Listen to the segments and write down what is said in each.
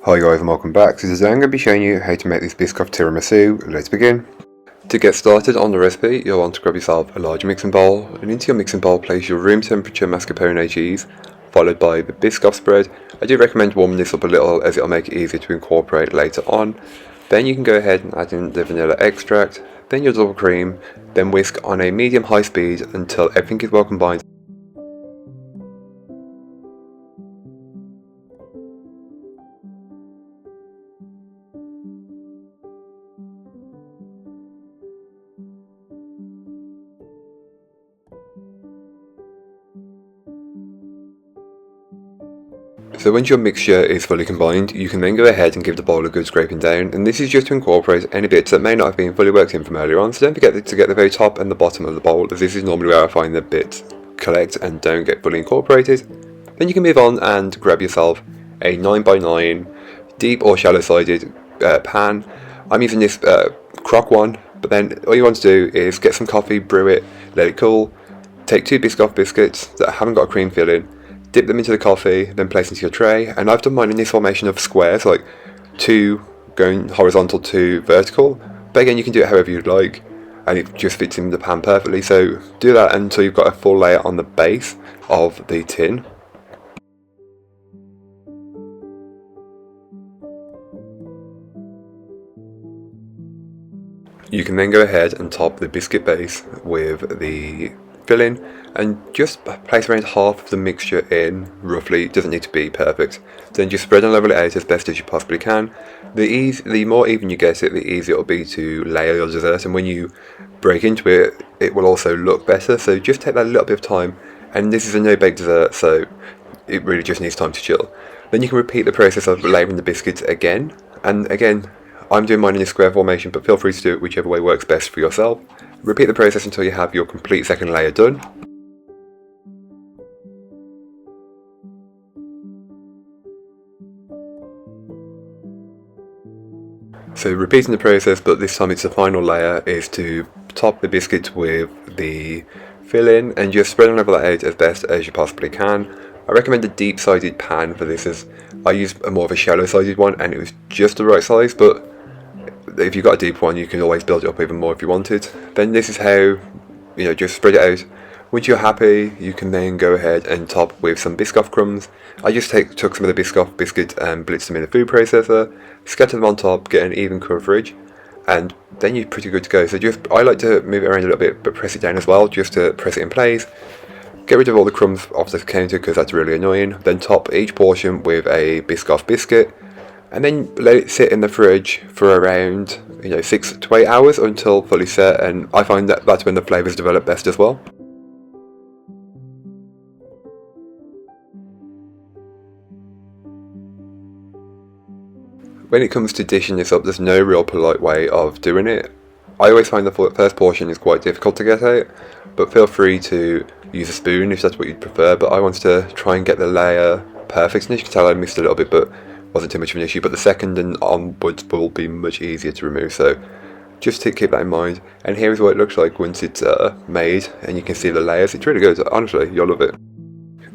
Hi guys and welcome back. So today I'm going to be showing you how to make this Biscoff Tiramisu. Let's begin. To get started on the recipe, you'll want to grab yourself a large mixing bowl, and into your mixing bowl place your room temperature mascarpone cheese, followed by the Biscoff spread. I do recommend warming this up a little as it'll make it easier to incorporate later on. Then you can go ahead and add in the vanilla extract, then your double cream, then whisk on a medium-high speed until everything is well combined. So once your mixture is fully combined, you can then go ahead and give the bowl a good scraping down, and this is just to incorporate any bits that may not have been fully worked in from earlier on, so don't forget to get the very top and the bottom of the bowl, as this is normally where I find the bits collect and don't get fully incorporated. Then you can move on and grab yourself a 9x9 deep or shallow sided pan. I'm using this crock one, but then all you want to do is get some coffee, brew it, let it cool, take 2 Biscoff biscuits that haven't got a cream filling, dip them into the coffee, then place into your tray, and I've done mine in this formation of squares, like 2 going horizontal, 2 vertical, but again you can do it however you'd like, and it just fits in the pan perfectly, so do that until you've got a full layer on the base of the tin. You can then go ahead and top the biscuit base with the filling and just place around half of the mixture in, roughly. It doesn't need to be perfect. Then just spread and level it out as best as you possibly can. The more even you get it, the easier it will be to layer your dessert, and when you break into it, it will also look better, so just take that little bit of time. And this is a no-bake dessert, so it really just needs time to chill. Then you can repeat the process of layering the biscuits again, and again, I'm doing mine in a square formation, but feel free to do it whichever way works best for yourself. Repeat the process until you have your complete second layer done. So repeating the process, but this time it's the final layer, is to top the biscuit with the filling and just spread and level that out as best as you possibly can. I recommend a deep sided pan for this, as I used a more of a shallow sided one and it was just the right size, but if you've got a deep one you can always build it up even more if you wanted. Then this is how, just spread it out. Once you're happy, you can then go ahead and top with some Biscoff crumbs. I just took some of the Biscoff biscuit and blitzed them in a food processor, scatter them on top, get an even coverage, and then you're pretty good to go. So I like to move it around a little bit, but press it down as well, just to press it in place. Get rid of all the crumbs off the counter because that's really annoying. Then top each portion with a Biscoff biscuit, and then let it sit in the fridge for around 6 to 8 hours until fully set, and I find that that's when the flavours develop best as well. When it comes to dishing this up, there's no real polite way of doing it. I always find the first portion is quite difficult to get out, but feel free to use a spoon if that's what you'd prefer. But I wanted to try and get the layer perfect, and as you can tell I missed a little bit, but wasn't too much of an issue. But the second and onwards will be much easier to remove, so just to keep that in mind. And here is what it looks like once it's made, and you can see the layers. It's really good, honestly, you'll love it.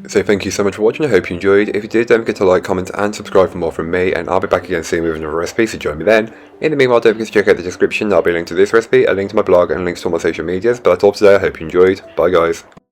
So thank you so much for watching, I hope you enjoyed. If you did, don't forget to like, comment and subscribe for more from me, and I'll be back again soon with another recipe, so join me then. In the meanwhile, don't forget to check out the description, there'll be a link to this recipe, a link to my blog, and links to all my social medias. But that's all today, I hope you enjoyed. Bye guys.